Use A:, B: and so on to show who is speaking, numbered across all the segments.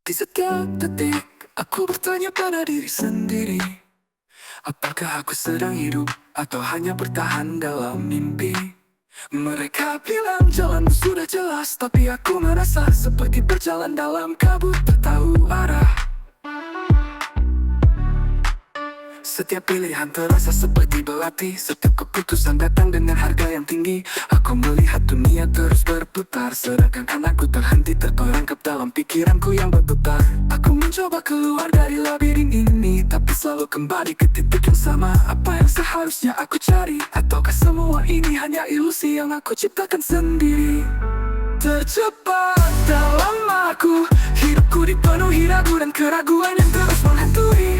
A: Di setiap detik, aku bertanya pada diri sendiri, apakah aku sedang hidup atau hanya bertahan dalam mimpi? Mereka bilang jalan sudah jelas, tapi aku merasa seperti berjalan dalam kabut tak tahu arah. Setiap pilihan terasa seperti belati, setiap keputusan datang dengan harga yang tinggi. Aku melihat dunia terus berputar, sedangkan aku terhenti terperangkap dalam pikiranku yang berputar. Aku mencoba keluar dari labirin ini, tapi selalu kembali ke titik yang sama. Apa yang seharusnya aku cari? Ataukah semua ini hanya ilusi yang aku ciptakan sendiri? Terjebak dalam aku, hidupku dipenuhi ragu dan keraguan yang terus menghantui.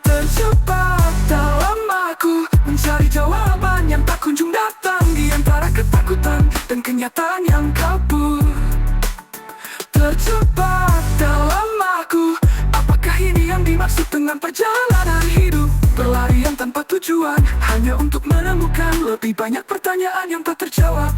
A: Terjebak dalam aku, mencari jawaban yang tak kunjung datang, di antara ketakutan dan kenyataan yang kabur. Terjebak dalam aku, apakah ini yang dimaksud dengan perjalanan hidup? Berlarian tanpa tujuan, hanya untuk menemukan lebih banyak pertanyaan yang tak terjawab.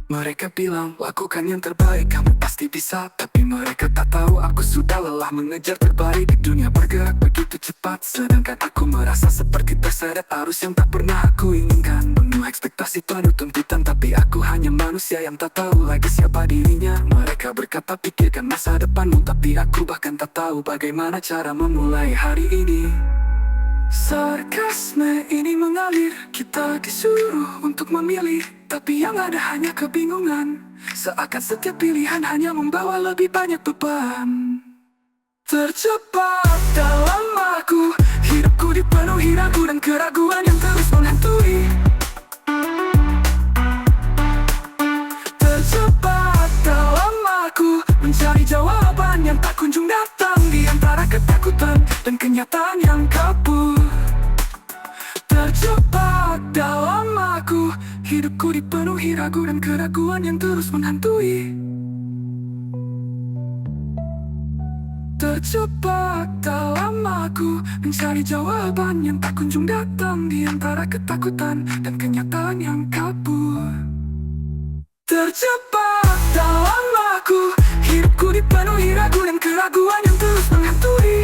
A: Mereka bilang, lakukan yang terbaik, kamu pasti bisa. Tapi mereka tak tahu aku sudah lelah mengejar terbaik. Dunia bergerak begitu cepat, sedangkan aku merasa seperti terseret arus yang tak pernah aku inginkan. Penuh ekspektasi, penuh tuntutan, tapi aku hanya manusia yang tak tahu lagi siapa dirinya. Mereka berkata pikirkan masa depanmu, tapi aku bahkan tak tahu bagaimana cara memulai hari ini. Sarkasme ini mengalir, kita disuruh untuk memilih, tapi yang ada hanya kebingungan. Seakan setiap pilihan hanya membawa lebih banyak beban. Terjebak dalam aku, hidupku dipenuhi ragu dan keraguan yang terus menghantui. Terjebak dalam aku, mencari jawaban yang tak kunjung datang, di antara ketakutan dan kenyataan yang kabur. Terjebak dalam aku, hidupku dipenuhi ragu dan keraguan yang terus menghantui. Terjebak dalam aku, mencari jawaban yang tak kunjung datang, di antara ketakutan dan kenyataan yang kabur. Terjebak dalam aku, hidupku dipenuhi ragu dan keraguan yang terus menghantui.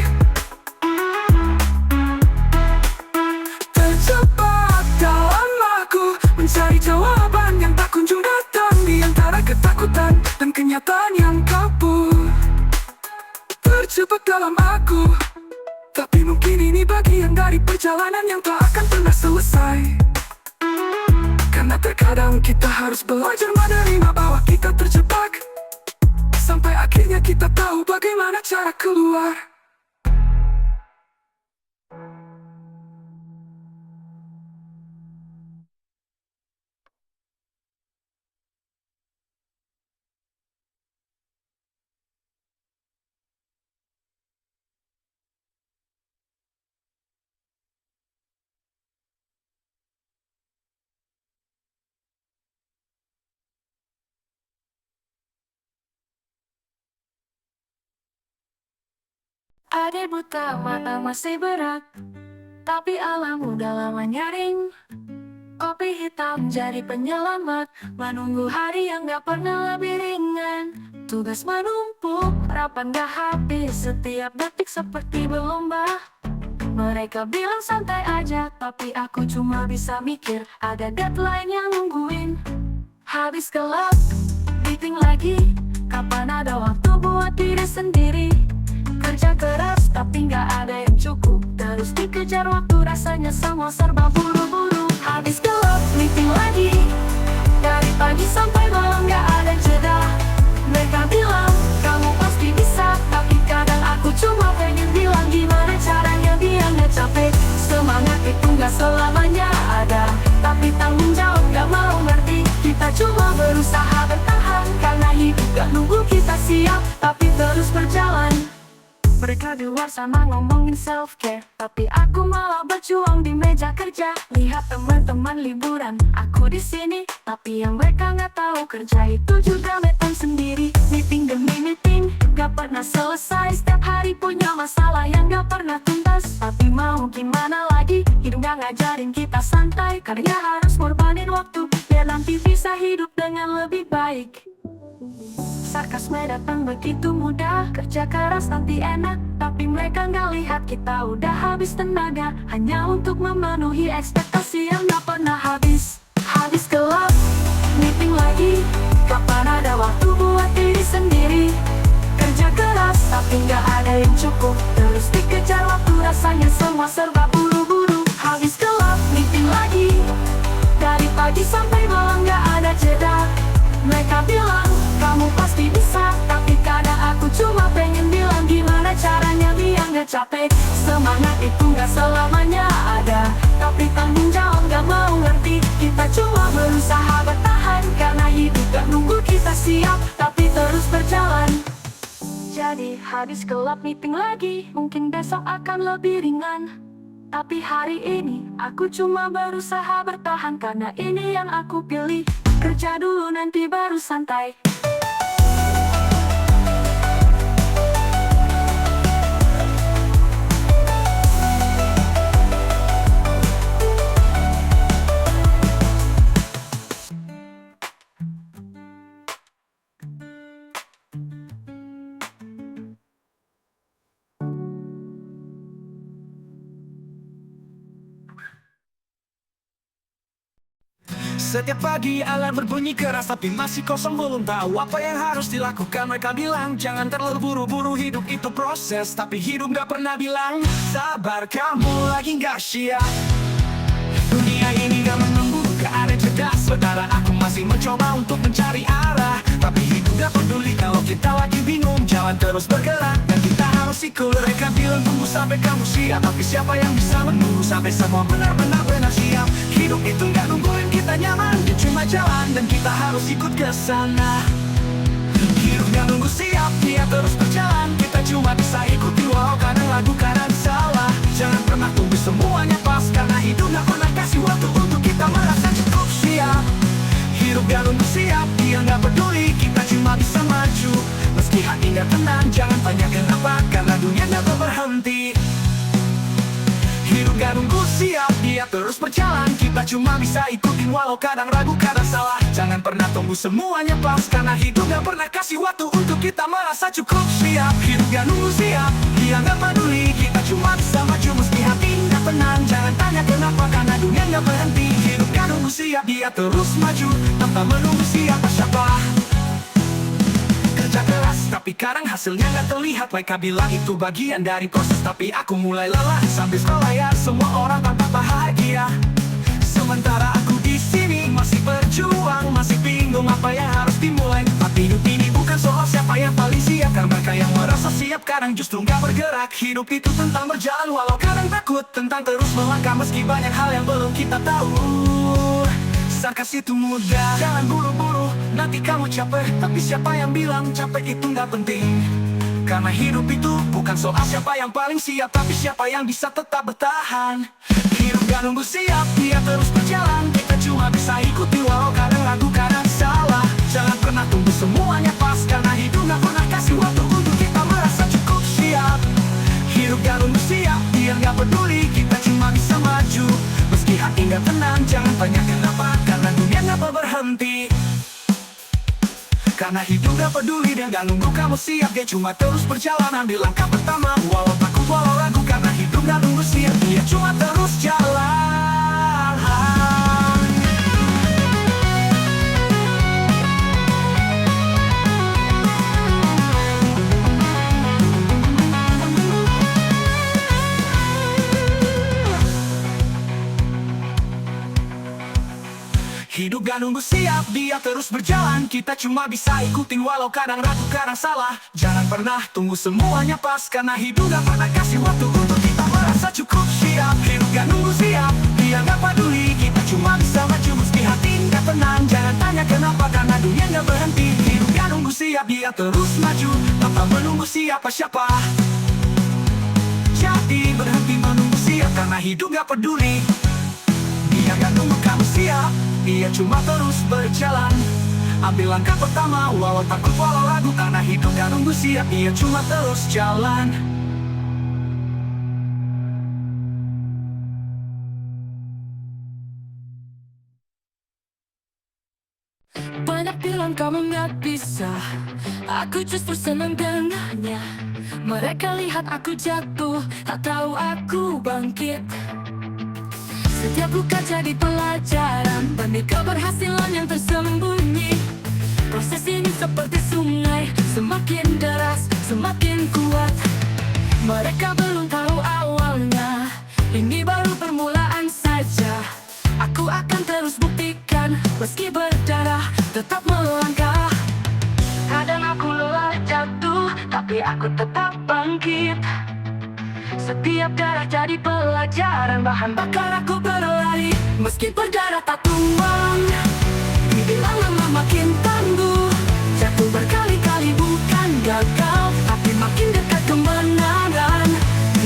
A: Terjebak dalam aku, mencari jawaban yang tak kunjung datang, di antara ketakutan dan kenyataan yang kabur. Terjebak dalam aku, tapi mungkin ini bagian dari perjalanan yang tak akan pernah selesai. Karena terkadang kita harus belajar menerima bahwa kita terjebak, sampai akhirnya kita tahu bagaimana cara keluar.
B: Adik buta mata masih berat, tapi alam udah lama nyaring. Kopi hitam jadi penyelamat, menunggu hari yang gak pernah lebih ringan. Tugas menumpuk, rapat gak habis, setiap detik seperti berlomba. Mereka bilang santai aja, tapi aku cuma bisa mikir, ada deadline yang nungguin. Habis gelap, meeting lagi, kapan ada waktu buat diri sendiri. Kerja keras tapi gak ada yang cukup, terus dikejar waktu, rasanya semua serba buru-buru. Habis gelap, meeting lagi, dari pagi sampai malam gak ada jeda. Mereka bilang, kamu pasti bisa, tapi kadang aku cuma pengen bilang, gimana caranya biar gak capek. Semangat itu gak selamanya ada, tapi tanggung jawab gak mau ngerti. Kita cuma berusaha bertahan, karena hidup gak nunggu kita siap, tapi terus berjalan. Mereka di luar sana ngomongin self-care, tapi aku malah berjuang di meja kerja. Lihat teman-teman liburan, aku di sini. Tapi yang mereka nggak tahu, kerja itu juga meeting sendiri. Meeting demi meeting, gak pernah selesai. Setiap hari punya masalah yang gak pernah tuntas. Tapi mau gimana lagi, hidup gak ngajarin kita santai. Karena harus ngorbanin waktu, biar nanti bisa hidup dengan lebih baik. Sarkasme datang begitu mudah, kerja keras nanti enak. Tapi mereka nggak lihat kita udah habis tenaga, hanya untuk memenuhi ekspektasi yang gak pernah habis. Habis gelap, meeting lagi. Kapan ada waktu buat diri sendiri? Kerja keras tapi nggak ada yang cukup, terus dikejar waktu, rasanya semua serba buru-buru. Habis gelap, meeting lagi. Dari pagi sampai malam nggak ada jeda. Mereka bilang, kamu pasti bisa. Tapi kadang aku cuma pengen bilang, gimana caranya biar gak capek. Semangat itu gak selamanya ada, tapi tanggung jawab gak mau ngerti. Kita cuma berusaha bertahan, karena hidup gak nunggu kita siap, tapi terus berjalan. Jadi habis gelap meeting lagi, mungkin besok akan lebih ringan. Tapi hari ini, aku cuma berusaha bertahan, karena ini yang aku pilih. Kerja dulu nanti baru santai.
A: Setiap pagi alarm berbunyi keras, tapi masih kosong, belum tahu apa yang harus dilakukan. Mereka bilang jangan terlalu buru-buru, hidup itu proses. Tapi hidup gak pernah bilang sabar, kamu lagi gak siap. Dunia ini gak menunggu, gak ada jeda. Sementara aku masih mencoba untuk mencari arah. Tapi hidup gak peduli kalau kita lagi bingung. Jalan terus bergerak dan kita harus ikut. Mereka bilang tunggu sampai kamu siap, tapi siapa yang bisa menunggu sampai semua benar-benar siap. Hidup itu gak nungguin kita nyaman, dia cuma jalan dan kita harus ikut ke sana. Hidup gak nunggu siap, dia terus berjalan. Kita cuma bisa ikuti walau kadang lagu kadang salah. Jangan pernah tunggu semuanya pas, karena hidup gak pernah kasih waktu untuk kita merasa cukup siap. Hidup gak nunggu siap, dia gak peduli, kita cuma bisa maju. Meski hati gak tenang, jangan tanya kenapa, karena dunia gak berhenti. Hidup gak nunggu siap, dia terus berjalan. Kita cuma bisa ikutin walau kadang ragu, kadang salah. Jangan pernah tunggu semuanya pas, karena hidup gak pernah kasih waktu untuk kita merasa cukup siap. Hidup gak nunggu siap, dia gak peduli, kita cuma bisa maju. Meski hati gak tenang, jangan tanya kenapa, karena dunia gak berhenti. Hidup gak nunggu siap, dia terus maju tanpa menunggu siapa-siapa. Kerja keras, tapi kadang hasilnya gak terlihat. Mereka bilang itu bagian dari proses, tapi aku mulai lelah. Sambil sekolah ya, semua orang tampak bahagia. Sementara aku di sini masih berjuang, masih bingung apa yang harus dimulai. Tapi hidup ini bukan soal siapa yang paling siap, karena mereka yang merasa siap kadang justru gak bergerak. Hidup itu tentang berjalan walau kadang takut, tentang terus melangkah meski banyak hal yang belum kita tahu. Sarkas itu mudah, jangan buru-buru, nanti kamu capek. Tapi siapa yang bilang capek itu gak penting? Karena hidup itu bukan soal siapa yang paling siap, tapi siapa yang bisa tetap bertahan. Hidup gak nunggu siap, dia terus berjalan. Kita cuma bisa ikuti walau kadang ragu, kadang salah. Jangan pernah tunggu semuanya pas, karena hidup gak pernah kasih waktu untuk kita merasa cukup siap. Hidup gak nunggu siap, dia gak peduli, kita cuma bisa maju. Meski hati gak tenang, jangan tanya kenapa, karena dunia gak berhenti. Karena hidup gak peduli, dia gak nunggu kamu siap. Dia cuma terus berjalan, ambil langkah pertama walau takut, walau ragu. Karena hidup gak nunggu siap, dia cuma terus jalan. Hidup gak nunggu siap, dia terus berjalan. Kita cuma bisa ikutin walau kadang ragu, kadang salah. Jangan pernah tunggu semuanya pas, karena hidup gak pernah kasih waktu untuk kita merasa cukup siap. Hidup gak nunggu siap, dia gak peduli, kita cuma bisa maju meski hati gak tenang. Jangan tanya kenapa, karena dunia gak berhenti. Hidup gak nunggu siap, dia terus maju tanpa menunggu siapa-siapa. berhenti menunggu siap, karena hidup gak peduli. Dia gak nunggu kamu siap, dia cuma terus berjalan. Ambil langkah pertama, walau takut walau ragu, karena hidup gak nunggu siap, dia cuma terus jalan.
B: Banyak bilang kamu nggak bisa, aku justru senang dengannya. Mereka lihat aku jatuh, tak tahu aku bangkit. Setiap luka jadi pelajaran demi keberhasilan yang tersembunyi. Proses ini seperti sungai, semakin deras, semakin kuat. Mereka belum tahu awalnya, ini baru permulaan saja. Aku akan terus buktikan, meski berdarah, tetap melangkah. Kadang aku lelah jatuh, tapi aku tetap bangkit. Setiap darah jadi pelajaran, bahan bakar aku berlari. Meski berdarah tak tumbang, dibilang lemah makin tangguh. Jatuh berkali-kali bukan gagal, tapi makin dekat kemenangan.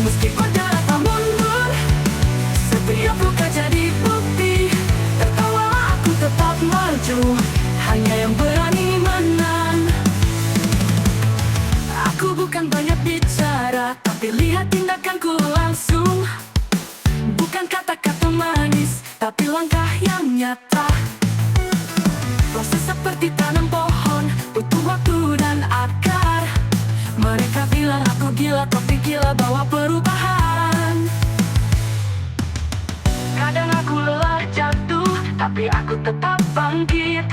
B: Meski berdarah tak mundur, setiap luka jadi bukti. Tertawa aku tetap maju, hanya yang berani menang. Aku bukan banyak bicara, tapi lihat tindakanku langsung. Bukan kata-kata manis, tapi langkah yang nyata. Proses seperti tanam pohon, butuh waktu dan akar. Mereka bilang aku gila, tapi gila bawa perubahan. Kadang aku lelah jatuh, tapi aku tetap bangkit.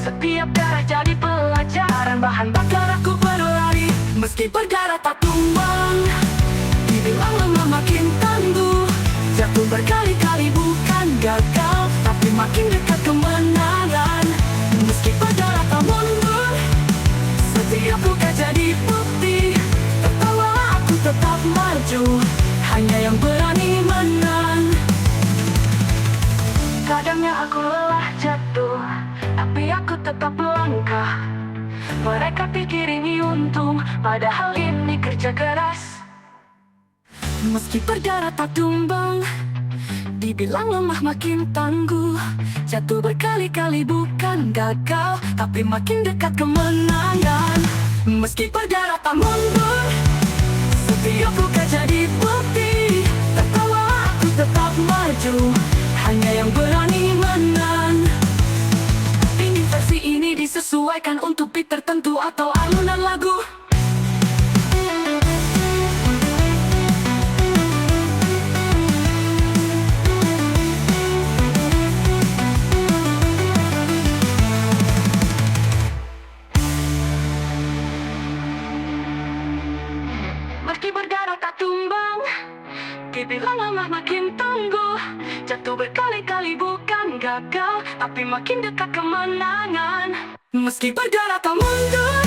B: Setiap darah jadi pelajaran, bahan bakar aku berlari. Meski berdarah tak tumbang, dibilang lemah makin tangguh. Jatuh berkali-kali bukan gagal, tapi makin dekat kemenangan. Meski berdarah tak mundur, setiap luka jadi bukti. Tertawa aku tetap maju, hanya yang berani menang. Kadangnya aku lelah jatuh, tapi aku tetap melangkah. Mereka pikir ini untung, padahal ini kerja keras. Meski berdarah tak tumbang, dibilang lemah makin tangguh. Jatuh berkali-kali bukan gagal, tapi makin dekat kemenangan. Meski berdarah tak mundur, setiap luka jadi bukti. Tertawa aku tetap maju, hanya yang berani menang. Ingin versi ini disesuaikan untuk beat tertentu atau alunan lagu. Meski berdarah tak tumbang, dibilang lemah makin tangguh. Jatuh berkali-kali bukan gagal, tapi makin dekat kemenangan. Meski berdarah tak mundur,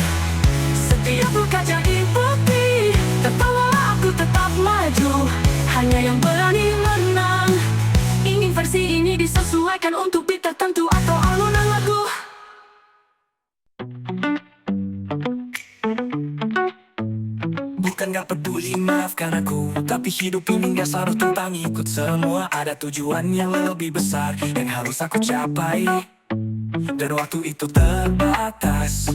B: setiap luka jadi bukti. Tertawa aku tetap maju, hanya yang berani menang. Ingin versi ini disesuaikan untuk beat tertentu atau alunan lagu.
A: Bukan gak peduli, maafkan aku, tapi hidup ini gak selalu tentang ikut semua. Ada tujuan yang lebih besar yang harus aku capai, dan waktu itu terbatas,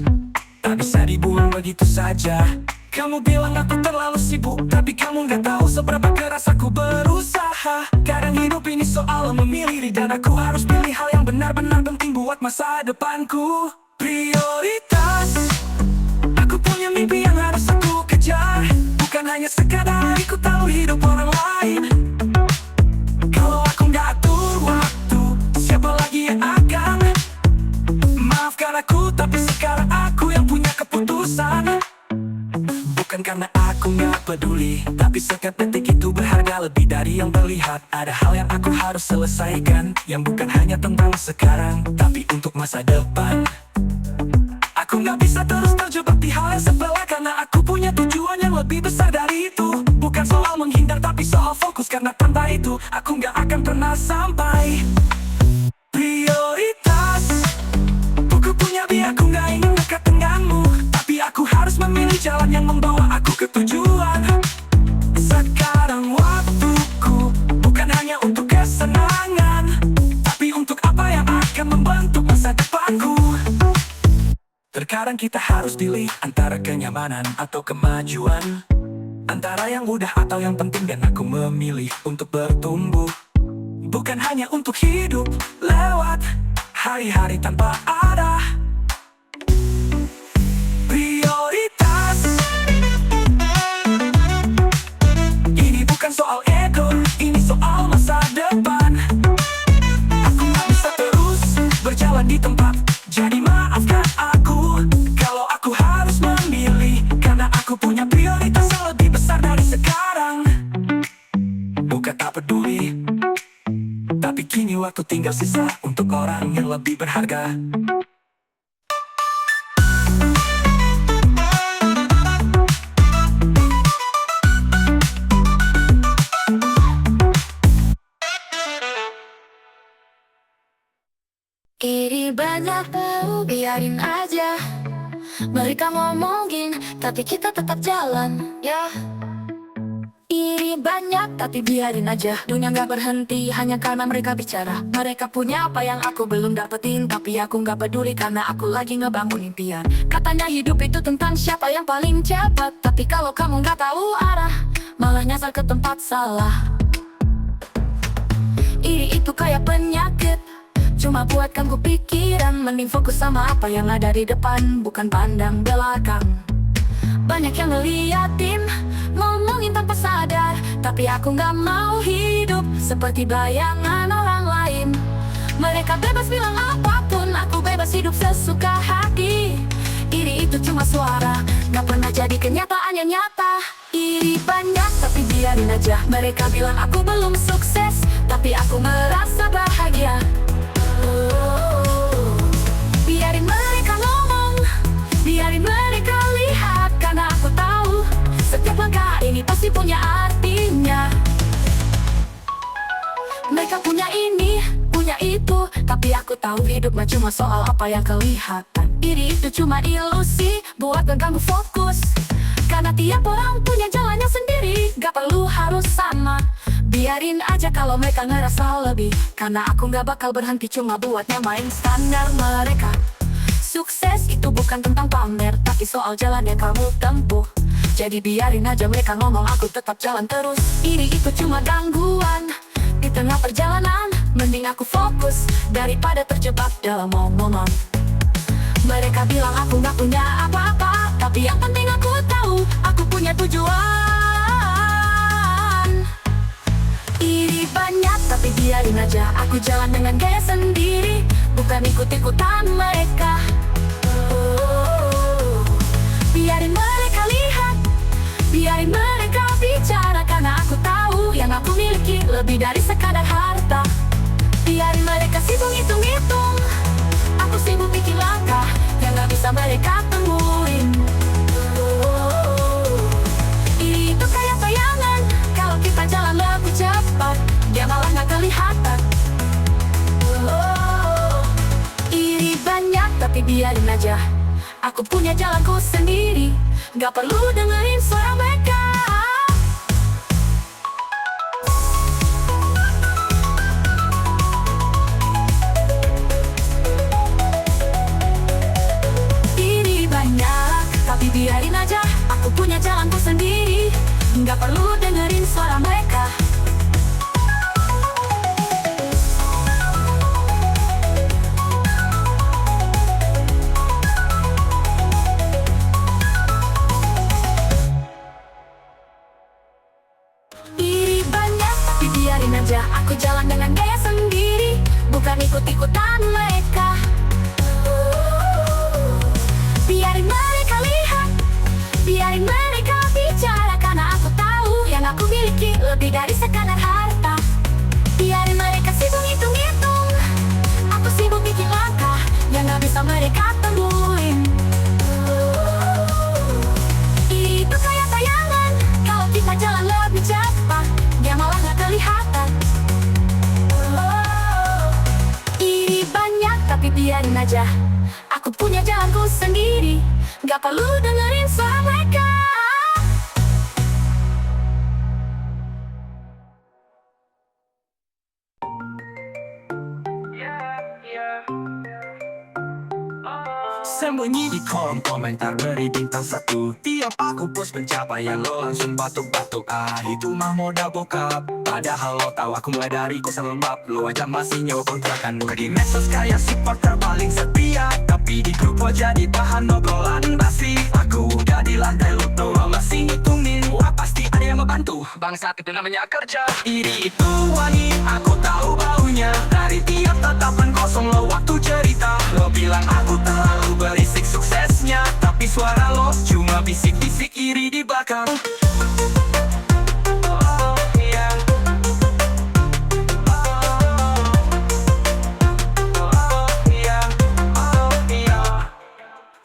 A: tak bisa dibuang begitu saja. Kamu bilang aku terlalu sibuk, tapi kamu gak tahu seberapa keras aku berusaha. Kadang hidup ini soal memilih, dan aku harus pilih hal yang benar-benar penting buat masa depanku. Prioritas, aku punya mimpi yang harus aku kejar, bukan hanya sekadar ikut alur hidup orang lain. Kalau aku gak atur waktu, siapa lagi yang akan? Maafkan aku, tapi sekarang aku yang punya keputusan. Bukan karena aku gak peduli, tapi setiap detik itu berharga lebih dari yang terlihat. Ada hal yang aku harus selesaikan, yang bukan hanya tentang sekarang, tapi untuk masa depan. Aku gak bisa terus terjebak di hal yang sebelah, karena aku punya tujuan yang lebih besar dari itu. Bukan soal menghindar, tapi soal fokus, karena tanpa itu aku gak akan pernah sampai. Prioritas, buku punya biar aku gak ingin dekat denganmu, tapi aku harus memilih jalan yang membawa aku ke tujuan. Sekarang Sekarang kita harus pilih antara kenyamanan atau kemajuan, antara yang mudah atau yang penting, dan aku memilih untuk bertumbuh. Bukan hanya untuk hidup lewat hari-hari tanpa ada prioritas. Ini bukan soal ego, ini soal masa depan. Aku gak bisa terus berjalan di tempat, jadi maafkan aku kalau aku harus memilih, karena aku punya prioritas yang lebih besar dari sekarang. Bukan tak peduli, tapi kini waktu tinggal sisa untuk orang yang lebih berharga.
B: Iri banyak, biarin aja mereka ngomongin, tapi kita tetap jalan, ya. Iri banyak, tapi biarin aja. Dunia gak berhenti hanya karena mereka bicara. Mereka punya apa yang aku belum dapetin, tapi aku gak peduli karena aku lagi ngebangun impian. Katanya hidup itu tentang siapa yang paling cepat, tapi kalau kamu gak tahu arah, malah nyasar ke tempat salah. Iri itu kayak penyakit, cuma buat ganggu pikiran. Mending fokus sama apa yang ada di depan, bukan pandang belakang. Banyak yang ngeliatin, ngomongin tanpa sadar, tapi aku gak mau hidup seperti bayangan orang lain. Mereka bebas bilang apapun, aku bebas hidup sesuka hati. Iri itu cuma suara, gak pernah jadi kenyataan yang nyata. Iri banyak, tapi biarin aja. Mereka bilang aku belum sukses, tapi aku merasa bahagia. Biarin mereka ngomong, biarin mereka lihat, karena aku tahu setiap langkah ini pasti punya artinya. Mereka punya ini, punya itu, tapi aku tahu hidup mah cuma soal apa yang kelihatan. Iri itu cuma ilusi, buat ngeganggu fokus, karena tiap orang punya jalannya sendiri, gak perlu harus sama. Biarin aja kalau mereka ngerasa lebih, karena aku gak bakal berhenti cuma buat nyamain standar mereka. Sukses itu bukan tentang pamer, tapi soal jalan yang kamu tempuh. Jadi biarin aja mereka ngomong, aku tetap jalan terus. Iri itu cuma gangguan di tengah perjalanan, mending aku fokus daripada terjebak dalam omongan. Mereka bilang aku gak punya apa-apa, tapi yang penting aku tahu aku punya tujuan. Iri banyak, tapi biarin aja. Aku jalan dengan gaya sendiri, bukan ikut-ikutan mereka. Biarin mereka lihat, biarin mereka bicara, karena aku tahu yang aku miliki lebih dari sekadar harta. Biarin mereka sibuk hitung-hitung, aku sibuk bikin langkah yang gak bisa mereka temuin. Itu kayak bayangan, kalau kita jalan lebih cepat, dia malah gak kelihatan. Iri banyak, tapi biarin aja. Aku punya jalanku sendiri, gak perlu dengerin suara mereka. Iri banyak, tapi biarin aja. Aku punya jalanku sendiri, gak perlu dengerin suara mereka. Iri banyak, tapi biarin aja. Aku jalan dengan gaya sendiri, bukan ikut-ikutan mereka. Biarin mereka lihat, biarin mereka bicara, karena aku tahu yang aku miliki lebih dari sekadar harta. Biarin mereka sibuk hitung-hitung, aku sibuk bikin langkah yang gak bisa mereka temuin. Itu kayak bayangan, kalau kita jalan lebih cepat, dia malah gak kelihatan. Iri banyak, tapi biarin aja. Aku punya jalanku sendiri, gak perlu dengerin suara mereka.
A: Sembunyi di kolom komentar beri bintang 1. Tiap aku post pencapaian lo langsung batuk-batuk. Itu mah modal bokap. Padahal lo tahu aku mulai dari kosan lembab. Lo aja masih nyewa kontrakan. Gue di medsos kayak supporter paling setia, tapi di grup lo jadi bahan obrolan basi. Aku udah di lantai lo tuh lo masih ngitungin. Wah pasti ada yang membantu. Bangsat itu namanya kerja. Iri itu wangi, aku tahu baunya. Dari tiap tatapan kosong lo waktu cerita. Lo bilang aku terlalu berisik suksesnya, tapi suara lo cuma bisik-bisik iri di belakang.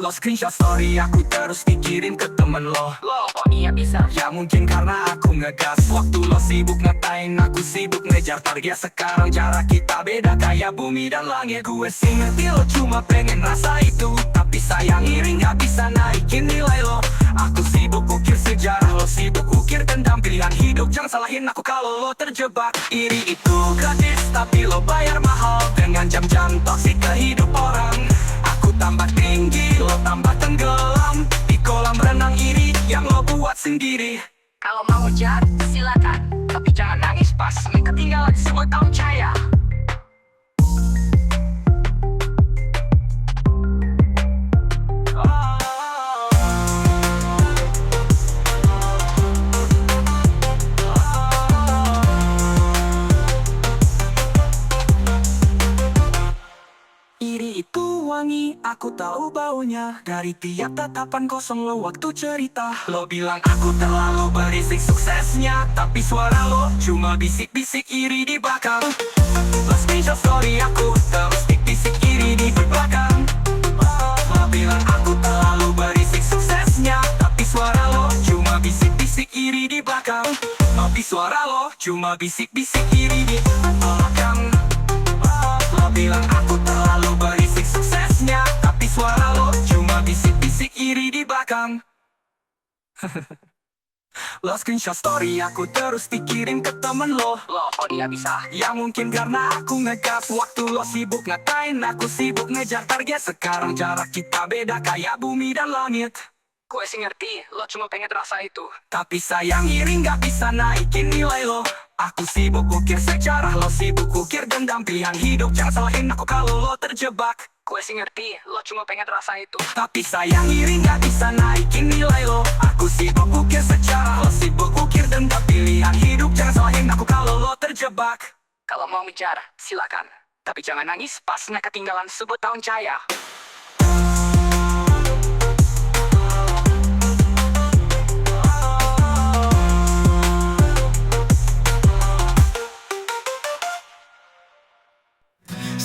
A: Lo screenshot story aku terus dikirim ke temen lo.
B: Oh iya bisa.
A: Ya mungkin karena aku ngegas. Waktu lo sibuk ngatain, aku sibuk ngejar target. Sekarang jarak kita beda kayak bumi dan langit. Gue sih ngerti lo cuma pengen rasa itu, tapi sayang iri gak bisa naikin nilai lo. Aku sibuk ukir sejarah, lo sibuk ukir dendam. Pilihan hidup, jangan salahin aku kalau lo terjebak. Iri itu gratis, tapi lo bayar mahal dengan jam-jam toksik ke hidup orang. Aku tambah tinggi, lo tambah tenggelam di kolam renang iri yang lo buat sendiri.
B: Kalau mau jahat silakan, tapi jangan nangis pas ketinggalan semua tahun cahaya.
A: Iri itu wangi, aku tahu baunya. Dari tiap tatapan kosong lo waktu cerita. Lo bilang aku terlalu berisik suksesnya, tapi suara lo cuma bisik-bisik iri di belakang. Lo screenshot story aku terus bisik iri di belakang. Lo bilang aku terlalu berisik suksesnya, tapi suara lo cuma bisik-bisik iri di belakang. Tapi suara lo cuma bisik-bisik iri di belakang. Lo bilang aku terlalu berisik suksesnya, tapi suara lo cuma bisik-bisik iri di belakang. Lo screenshot story aku terus dikirim ke temen lo.
B: Oh iya bisa.
A: Ya mungkin karena aku ngegas. Waktu lo sibuk ngatain, aku sibuk ngejar target. Sekarang jarak kita beda kayak bumi dan langit.
B: Gue sih ngerti, lo cuma pengen rasa itu.
A: Tapi sayang iri gak bisa naikin nilai lo. Aku sibuk ukir sejarah, lo sibuk ukir dendam. Pilihan hidup, jangan salahin aku kalau lo terjebak.
B: Gue sih ngerti, lo cuma pengen rasa itu.
A: Tapi sayang iri gak bisa naikin nilai lo. Aku sibuk ukir sejarah, lo sibuk ukir dendam. Pilihan hidup, jangan salahin aku kalau lo terjebak.
B: Kalau mau ngejar, silakan. Tapi jangan nangis pas ketinggalan sebut tahun cahaya.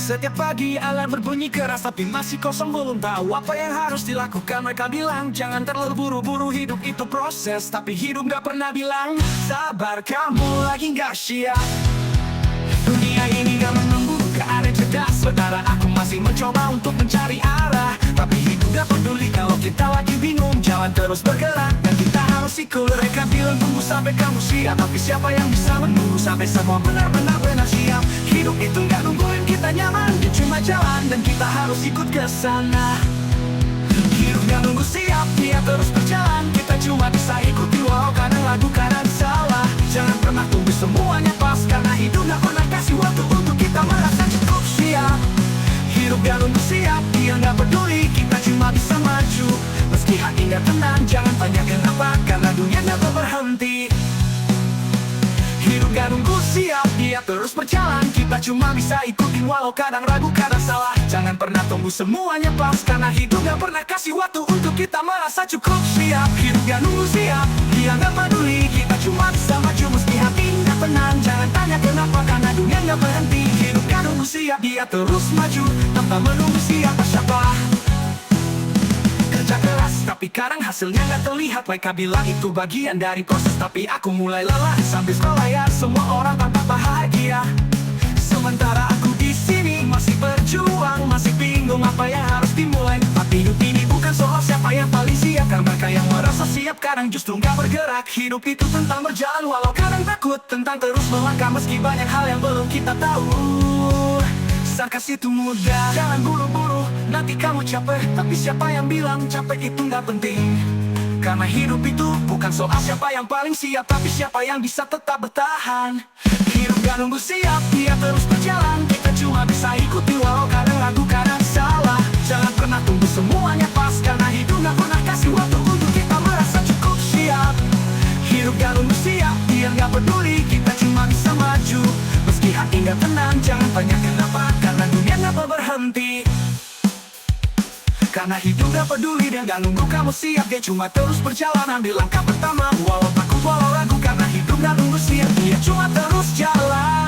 A: Setiap pagi alarm berbunyi keras, tapi masih kosong belum tahu apa yang harus dilakukan. Mereka bilang jangan terlalu buru-buru, hidup itu proses, tapi hidup gak pernah bilang sabar, kamu lagi gak siap. Dunia ini gak menunggu, gak ada jeda. Sementara aku masih mencoba untuk mencari arah, tapi hidup gak peduli kalau kita lagi bingung. Jalan terus bergerak dan kita harus ikut. Mereka bilang tunggu sampai kamu siap, tapi siapa yang bisa menunggu sampai semua benar-benar siap. Hidup itu gak nungguin kita nyaman, dia cuma jalan dan kita harus ikut ke sana. Hidup gak nunggu siap, dia terus berjalan. Kita cuma bisa ikuti walau kadang lagu kadang salah. Jangan pernah tunggu semuanya pas, karena hidup gak pernah kasih waktu untuk kita merasa cukup siap. Hidup gak nunggu siap, dia gak peduli, kita cuma bisa maju. Meski hati gak tenang, jangan tanya kenapa, karena dunia gak berhenti. Hidup gak nunggu siap, dia terus berjalan. Kita cuma bisa ikutin walau kadang ragu, kadang salah. Jangan pernah tunggu semuanya pas, karena hidup gak pernah kasih waktu untuk kita merasa cukup siap. Hidup gak nunggu siap, dia gak peduli, kita cuma bisa maju. Meski hati gak tenang, jangan tanya kenapa, karena dunia gak berhenti. Hidup gak nunggu siap, dia terus maju tanpa menunggu siapa-siapa. Kerja keras, tapi kadang hasilnya gak terlihat. Mereka bilang itu bagian dari proses, tapi aku mulai lelah. Sambil sekolah ya, semua orang tampak bahagia. Sementara aku di sini masih berjuang, masih bingung apa yang harus dimulai. Tapi hidup ini bukan soal siapa yang paling siap, karena mereka yang merasa siap kadang justru gak bergerak. Hidup itu tentang berjalan walau kadang takut, tentang terus melangkah meski banyak hal yang belum kita tahu. besar kasih itu mudah. Jangan buru-buru, nanti kamu capek. Tapi siapa yang bilang capek itu nggak penting? Karena hidup itu bukan soal siapa yang paling siap, tapi siapa yang bisa tetap bertahan. Hidup gak nunggu siap, dia terus berjalan. Kita cuma bisa ikuti walau kadang ragu, kadang salah. Jangan pernah tunggu semuanya pas, karena hidup gak pernah kasih waktu untuk kita merasa cukup siap. Hidup gak nunggu siap, dia gak peduli. Kita cuma bisa maju meski hati gak tenang. Jangan tanya kenapa, karena dunia gak berhenti. Karena hidup gak peduli, dia gak nunggu kamu siap. Dia cuma terus berjalan, ambil langkah pertama. Walau takut, walau ragu, karena hidup gak nunggu siap. Dia cuma terus jalan.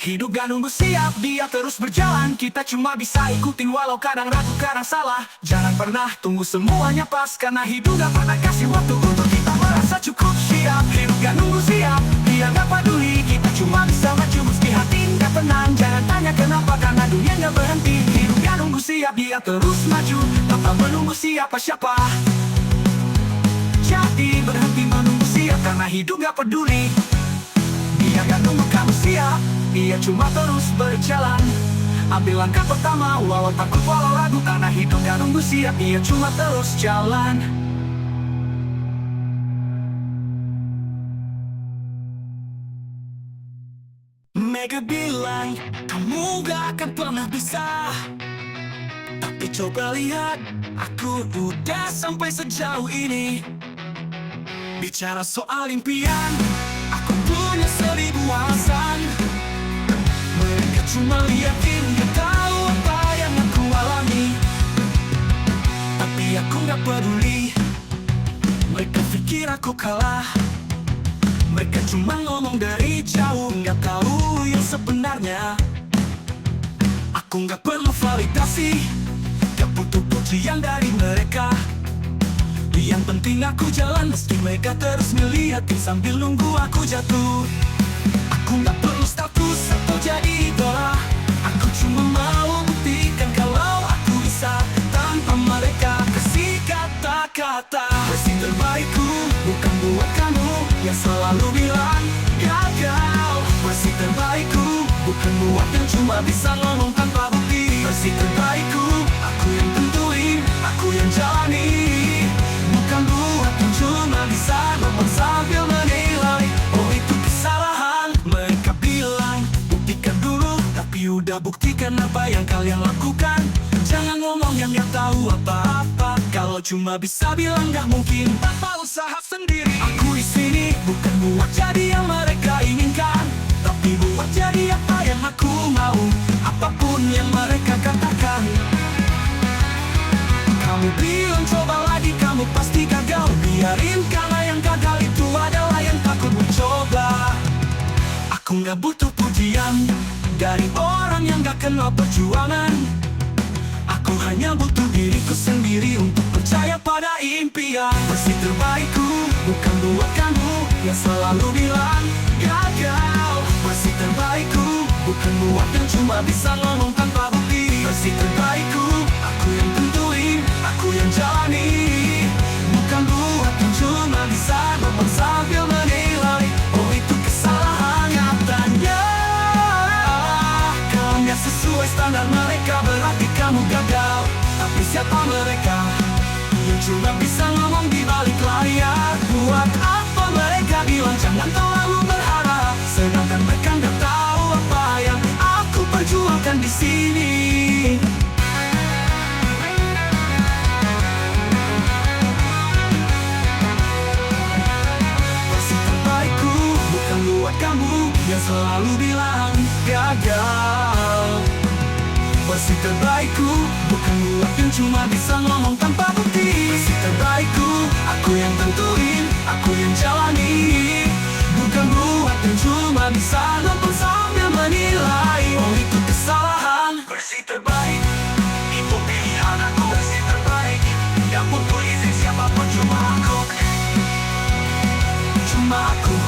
A: Hidup gak nunggu siap, dia terus berjalan. Kita cuma bisa ikutin walau kadang ragu, kadang salah. Jangan pernah tunggu semuanya pas, karena hidup gak pernah kasih waktu untuk kita merasa cukup siap. Hidup gak nunggu siap, dia gak peduli. Kita cuma bisa maju meski hati gak tenang. Jangan tanya kenapa, karena dunia gak berhenti. Hidup gak nunggu siap, dia terus maju tanpa menunggu siapa-siapa. Jadi berhenti menunggu siap, karena hidup gak peduli. Dia gak nunggu kamu siap, dia cuma terus berjalan. Ambil langkah pertama, walau takut, walau ragu, karena hidup gak nunggu siap. Dia cuma terus jalan. Mereka bilang kamu gak akan pernah bisa, tapi coba lihat, aku udah sampai sejauh ini. Bicara soal impian, aku punya 1000 alasan. Mereka cuma liatin, gak tahu apa yang aku alami. Tapi aku gak peduli. Mereka pikir aku kalah. Mereka cuma ngomong dari jauh, gak tahu yang sebenarnya. Aku gak perlu validasi, gak butuh pujian dari mereka. Yang penting aku jalan meski mereka terus ngeliatin sambil nunggu aku jatuh. Aku gak perlu status atau jadi idola. Aku cuma mau buktikan kalau aku bisa tanpa mereka kasih kata-kata. Versi terbaikku bukan buat kamu yang selalu bilang gagal. Versi terbaikku bukan buat yang cuma bisa ngomong tanpa bukti. Versi terbaikku aku yang tentuin, aku yang jalani. Bukan buat yang cuma bisa ngomong sambil menilai. Oh itu kesalahan. Mereka bilang buktikan dulu, tapi udah buktikan apa yang kalian lakukan. Jangan ngomong yang gak tahu apa-apa. Kalau cuma bisa bilang gak mungkin tanpa usaha sendiri. Aku di sini bukan buat jadi yang mereka inginkan, tapi buat jadi apa yang aku mau. Apapun yang mereka katakan. Kamu bilang coba lagi, kamu pasti gagal. Biarin, karena yang gagal itu adalah yang takut mencoba. Aku gak butuh pujian dari orang yang gak kenal perjuangan. Aku hanya butuh diriku sendiri untuk percaya pada impian. Versi terbaikku bukan buat kamu yang selalu bilang gagal. Versi terbaikku bukan buat yang cuma bisa ngomong tanpa bukti. Versi terbaikku aku yang tentuin, aku yang jalani. Bukan buat yang cuma bisa ngomong sambil menilai. Oh itu kesalahan nyatanya. Kalau gak sesuai standar mereka, berarti kamu gagal. Tapi siapa mereka yang cuma bisa ngomong di balik layar? Buat apa mereka bilang jangan terlalu berharap, sedangkan mereka gak tahu apa yang aku perjuangkan di sini. Versi terbaikku bukan buat kamu yang selalu bilang gagal. Versi terbaikku bukan buat yang cuma bisa ngomong tanpa bukti. Versi terbaikku aku yang tentuin, aku yang jalani. Bukan buat yang cuma bisa nonton sambil menilai. Oh itu kesalahan. Versi terbaik itu pilihan aku. Versi terbaik yang butuh izin siapapun, cuma aku. Cuma aku.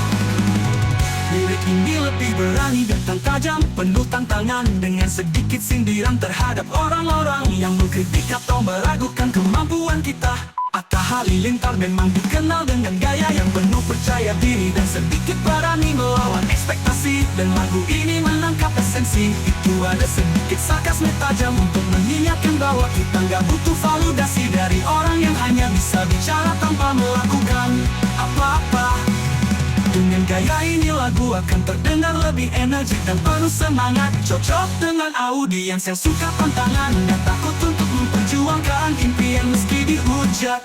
A: Lirik ini lebih berani dan tanpa tajam, penuh tantangan, dengan sedikit sindiran terhadap orang-orang yang mengkritik atau meragukan kemampuan kita. Atta Halilintar memang dikenal dengan gaya yang penuh percaya diri dan sedikit berani melawan ekspektasi. Dan lagu ini menangkap esensi itu, ada sedikit sarkasme tajam untuk mengingatkan bahwa kita nggak butuh validasi dari orang yang hanya bisa bicara tanpa melakukan apa-apa. Dengan gaya ini lagu akan terdengar lebih energik dan penuh semangat, cocok dengan audiens yang suka tantangan dan takut untuk memperjuangkan impian meski dihujat.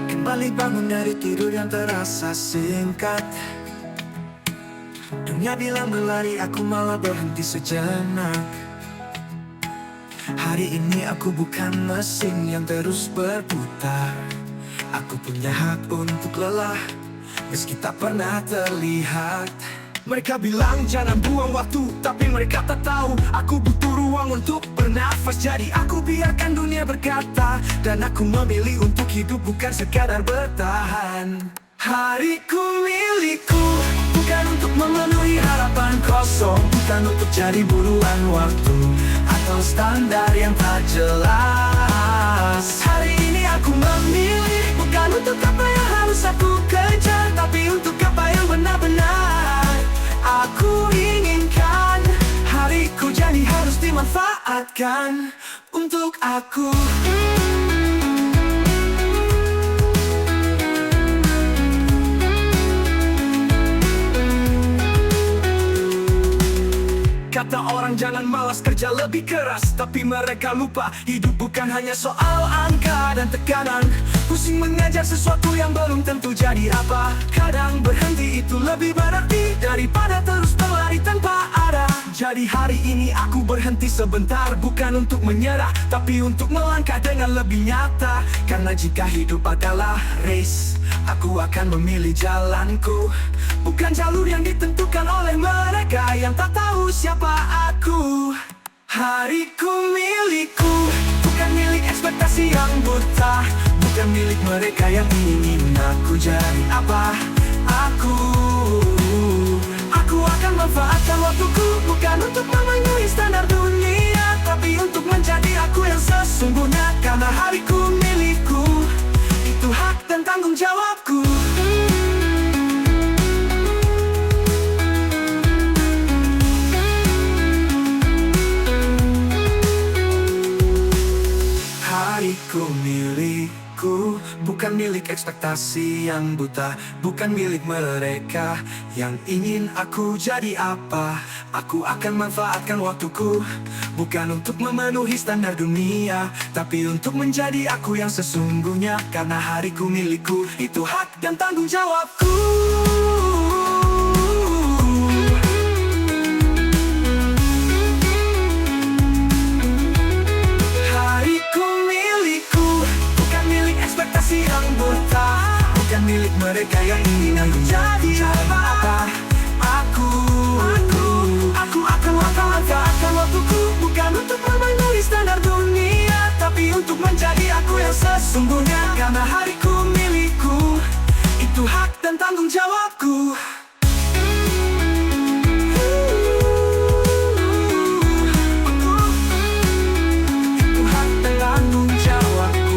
A: Kembali bangun dari tidur yang terasa singkat. Dunia bilang berlari, aku malah berhenti sejenak. Hari ini aku bukan mesin yang terus berputar. Aku punya hak untuk lelah, meski tak pernah terlihat. Mereka bilang jangan buang waktu, tapi mereka tak tahu aku butuh ruang untuk bernafas. Jadi aku biarkan dunia berkata, dan aku memilih untuk hidup bukan sekadar bertahan. Hariku milikku, bukan untuk memenuhi harapan kosong, bukan untuk jadi buruan waktu atau standar yang tak jelas. Hari ini aku memilih, bukan untuk apa yang harus aku kejar, tapi untuk apa yang benar-benar aku inginkan. Hariku jadi harus dimanfaatkan untuk aku. Kata orang jangan malas kerja lebih keras, tapi mereka lupa hidup bukan hanya soal angka dan tekanan. Pusing mengejar sesuatu yang belum tentu jadi apa. Kadang berhenti itu lebih berarti daripada terus berlari tanpa arah. Jadi hari ini aku berhenti sebentar, bukan untuk menyerah, tapi untuk melangkah dengan lebih nyata. Karena jika hidup adalah race, aku akan memilih jalanku, bukan jalur yang ditentukan oleh mereka yang tak tahu siapa aku. Hariku milikku, bukan milik ekspektasi yang buta, bukan milik mereka yang ingin aku jadi apa. Aku akan manfaatkan waktuku, bukan untuk memenuhi standar dunia, tapi untuk menjadi aku yang sesungguhnya. Karena hariku milikku, itu hak dan tanggung jawabku. Hariku milikku, bukan milik ekspektasi yang buta, bukan milik mereka yang ingin aku jadi apa. Aku akan manfaatkan waktuku, bukan untuk memenuhi standar dunia, tapi untuk menjadi aku yang sesungguhnya. Karena hariku milikku, itu hak dan tanggung jawabku. Ekspektasi yang buta, bukan milik mereka yang ingin aku jadi apa. Aku akan manfaatkan waktuku, bukan untuk memenuhi standar dunia, tapi untuk menjadi aku yang sesungguhnya. Karena hariku milikku, itu hak dan tanggung jawabku. Itu hak dan tanggung jawabku.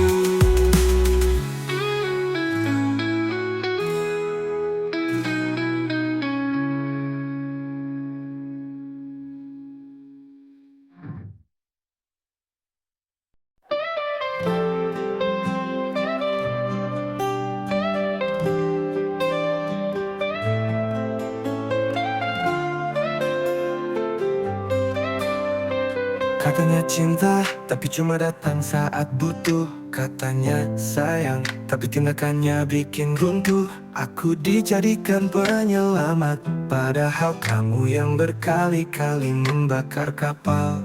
A: Katanya cinta, tapi cuma datang saat butuh. Katanya sayang, tapi tindakannya bikin runtuh. Aku dijadikan penyelamat, padahal kamu yang berkali-kali membakar kapal.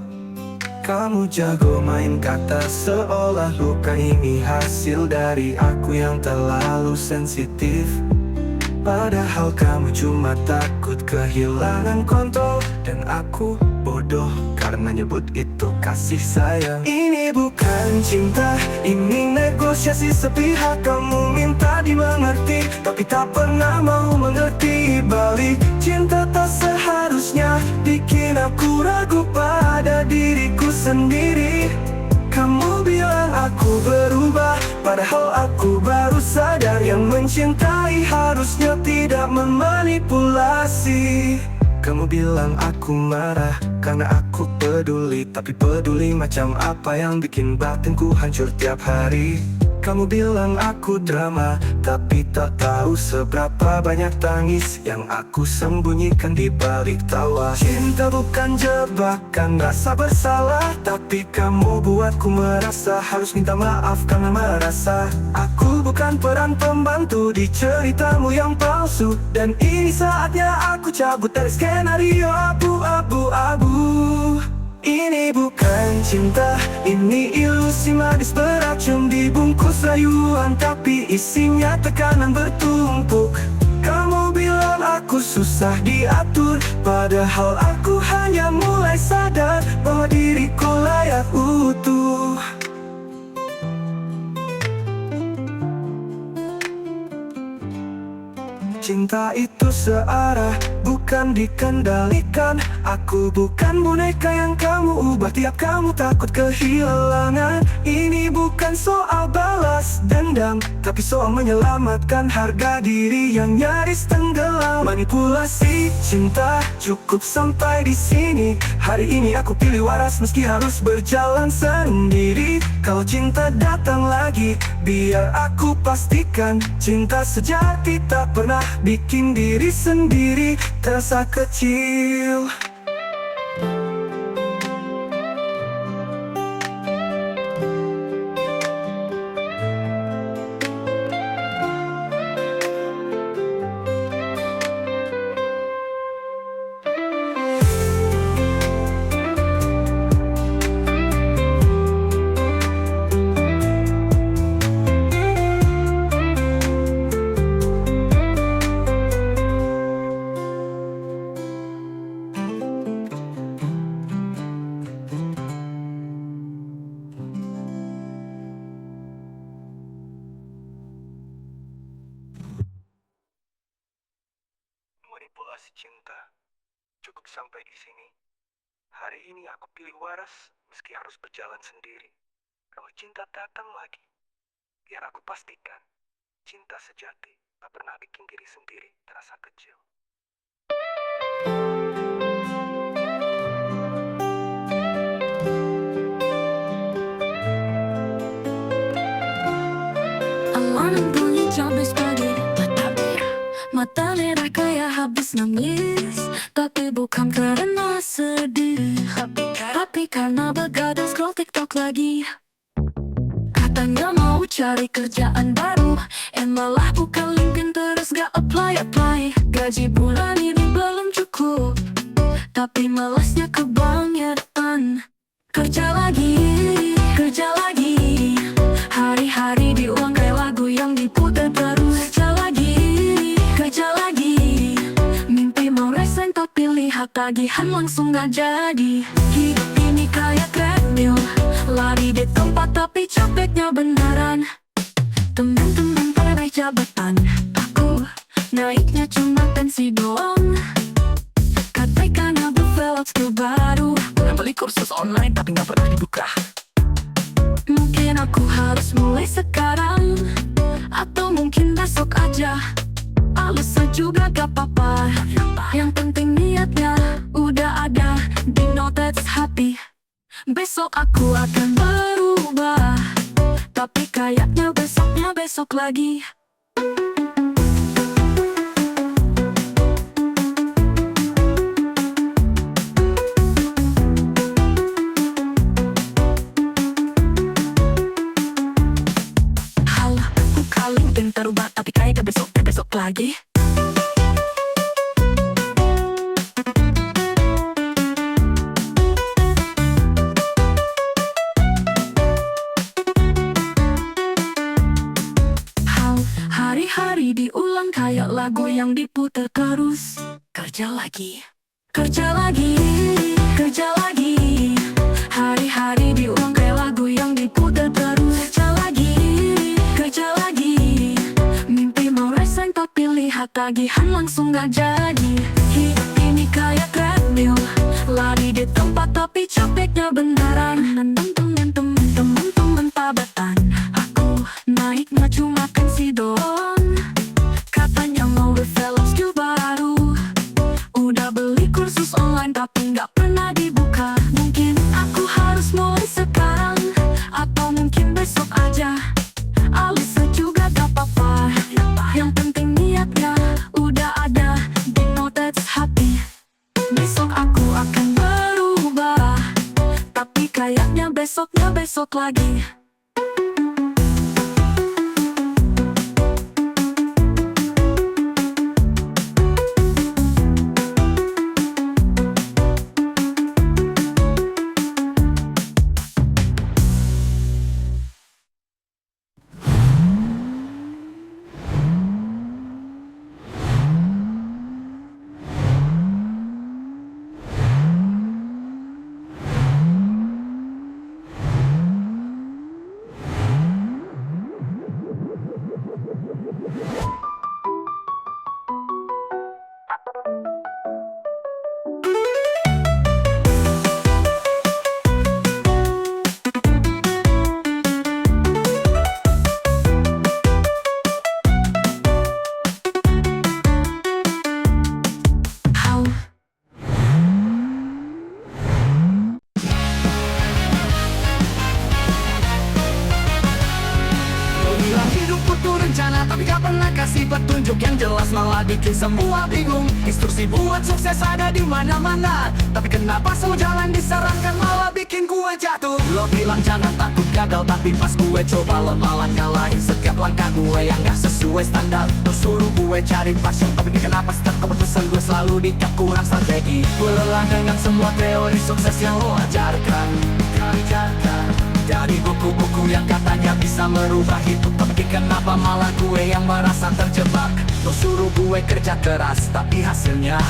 A: Kamu jago main kata seolah luka ini hasil dari aku yang terlalu sensitif. Padahal kamu cuma takut kehilangan kontrol, dan aku bodoh bodoh karena nyebut itu kasih sayang. Ini bukan cinta, ini negosiasi sepihak. Kamu minta dimengerti, tapi tak pernah mau mengerti. Balik cinta tak seharusnya bikin aku ragu pada diriku sendiri. Kamu bilang aku berubah, padahal aku baru sadar. Yang mencintai harusnya tidak memanipulasi. Kamu bilang aku marah karena aku peduli, tapi peduli macam apa yang bikin batinku hancur tiap hari. Kamu bilang aku drama, tapi tak tahu seberapa banyak tangis yang aku sembunyikan di balik tawa. Cinta bukan jebakan rasa bersalah, tapi kamu buatku merasa harus minta maaf karena merasa aku bukan peran pembantu di ceritamu yang palsu. Dan ini saatnya aku cabut dari skenario abu-abu. Ini bukan cinta, ini ilusi manis beracun dibungkus rayuan, tapi isinya tekanan bertumpuk. Kamu bilang aku susah diatur, padahal aku hanya mulai sadar bahwa diriku layak utuh. Cinta itu searah, bukan dikendalikan. Aku bukan boneka yang kamu ubah tiap kamu takut kehilangan. Ini bukan soal balas dendam, tapi soal menyelamatkan harga diri yang nyaris tenggelam. Manipulasi cinta cukup sampai di sini. Hari ini aku pilih waras meski harus berjalan sendiri. Kalau cinta datang lagi, biar aku pastikan cinta sejati tak pernah bikin diri sendiri terasa kecil. Manipulasi cinta cukup sampai di sini. Hari ini aku pilih waras meski harus berjalan sendiri. Kalau cinta datang lagi, biar aku pastikan cinta sejati tak pernah bikin diri sendiri terasa kecil.
B: Alarm bunyi jam pagi, mata merah kayak habis nangis. Tapi bukan karena sedih, tapi karena begadang scroll TikTok lagi. Katanya mau cari kerjaan baru, malah buka LinkedIn terus gak apply. Gaji bulan ini belum cukup, tapi malasnya kebangetan. Kerja lagi, hari-hari diulang kayak lagu yang diputar terus. Kerja lagi, mimpi mau resign tapi lihat tagihan langsung gak jadi. Hidup ini kayak treadmill, lari di tempat tapi capeknya beneran. Temen-temen pada naik jabatan, aku naiknya cuma pensi doang. Katanya develop skill baru, pernah beli kursus online tapi gak pernah dibuka. Mungkin aku harus mulai sekarang, atau mungkin besok aja. Alasan juga gak apa-apa, yang penting niatnya udah ada di notes hati. Besok aku akan berubah, tapi kayaknya besoknya besok lagi. Hal aku kali bentar ubah, tapi kayaknya besok lagi. Hari-hari diulang kayak lagu yang diputar terus. Kerja lagi, Kerja lagi, hari-hari diulang kayak lagu yang diputar terus. Kerja lagi, mimpi mau resign tapi lihat tagihan langsung gak jadi. Hidup ini kayak treadmill, lari di tempat tapi capeknya beneran. Temen-temen pabatan, aku naik mah cuma pensi doang. Katanya mau develop skill baru, udah beli kursus online tapi nggak pernah dibuka. Mungkin aku harus mulai sekarang, atau mungkin besok aja. Alisa juga gak apa-apa, yang penting niatnya udah ada di notes hati. Besok aku akan berubah, tapi kayaknya besoknya besok lagi.
A: Bilang hidup butuh rencana tapi gak pernah kasih petunjuk yang jelas, malah bikin semua bingung. Instruksi buat sukses ada di mana-mana, tapi kenapa semua jalan disarankan malah bikin gue jatuh. Lo bilang jangan takut gagal, tapi pas gue coba lo malah nyalahin setiap langkah gue yang gak sesuai standar. Lo suruh gue cari passion, tapi kenapa setiap keputusan gue selalu dicap kurang strategi. Gue lelah dengan semua teori sukses yang lo ajarkan. Dari buku-buku yang katanya bisa merubah hidup, tapi kenapa malah gue yang merasa terjebak. Lo suruh gue kerja keras, tapi hasilnya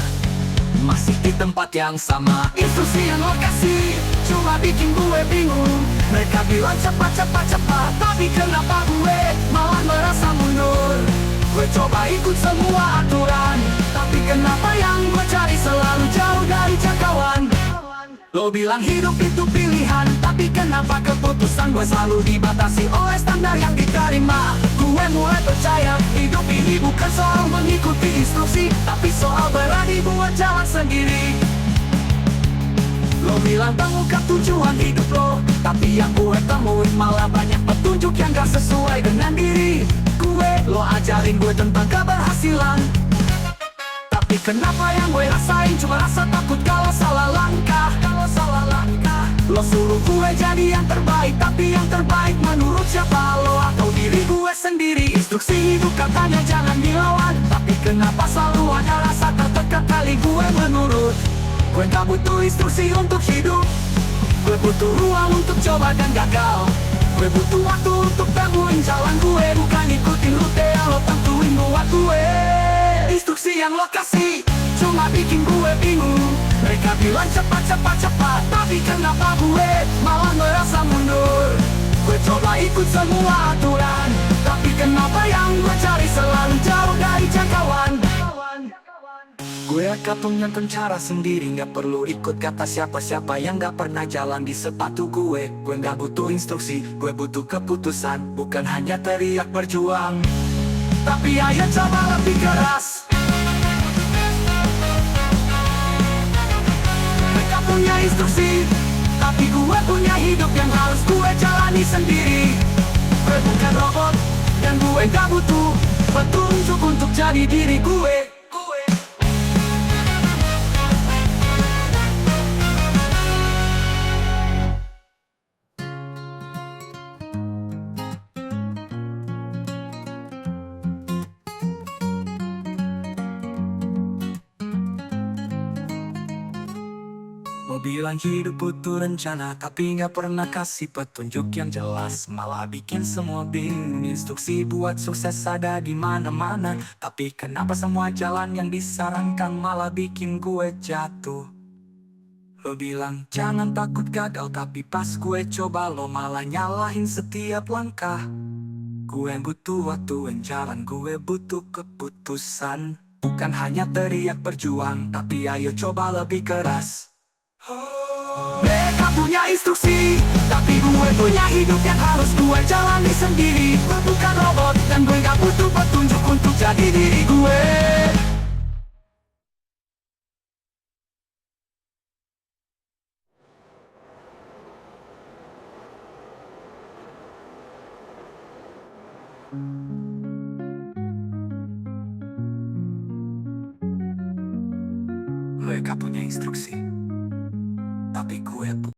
A: masih di tempat yang sama. Instruksi yang lo kasih cuma bikin gue bingung. Mereka bilang cepat, tapi kenapa gue malah merasa mundur. Gue coba ikut semua aturan, tapi kenapa yang gue cari selalu jauh dari jangkauan. Lo bilang hidup itu pilihan, tapi kenapa keputusan gue selalu dibatasi oleh standar yang diterima. Gue mulai percaya hidup ini bukan soal mengikuti instruksi, tapi soal berani buat jalan sendiri. Lo bilang temukan tujuan hidup lo, tapi yang gue temuin malah banyak petunjuk yang gak sesuai dengan diri gue. Lo ajarin gue tentang keberhasilan, tapi kenapa yang gue rasain cuma rasa takut kalau salah langkah. Lo suruh gue jadi yang terbaik, tapi yang terbaik menurut siapa? Lo atau diri gue sendiri? Instruksi hidup katanya jangan dilawan, tapi kenapa selalu ada rasa tertekan kali gue menurut. Gue gak butuh instruksi untuk hidup, gue butuh ruang untuk coba dan gagal. Gue butuh waktu untuk temuin jalan gue, bukan ikutin rute yang lo tentuin buat gue. Instruksi yang lo kasih cuma bikin gue bingung. Mereka bilang cepat, tapi kenapa gue malah merasa mundur. Gue coba ikut semua aturan, tapi kenapa yang gue cari selalu jauh dari jangkauan. Gue akan punya cara sendiri, gak perlu ikut kata siapa-siapa yang gak pernah jalan di sepatu gue. Gue gak butuh instruksi, gue butuh keputusan, bukan hanya teriak berjuang, tapi ayo coba lebih keras. Mereka punya instruksi, tapi gue punya hidup yang harus gue jalani sendiri. Gue bukan robot, dan gue gak butuh petunjuk untuk jadi diri gue. Lo bilang hidup butuh rencana, tapi gak pernah kasih petunjuk yang jelas, malah bikin semua bingung. Instruksi buat sukses ada di mana-mana, tapi kenapa semua jalan yang disarankan malah bikin gue jatuh. Lo bilang jangan takut gagal, tapi pas gue coba lo malah nyalahin setiap langkah. Gue butuh waktu dan jalan, gue butuh keputusan. Bukan hanya teriak berjuang, tapi ayo coba lebih keras. Mereka punya instruksi, tapi gue punya hidup yang harus gue jalani sendiri. Gue bukan robot, dan gue gak butuh petunjuk untuk jadi diri gue. Mereka punya instruksi, tapi gue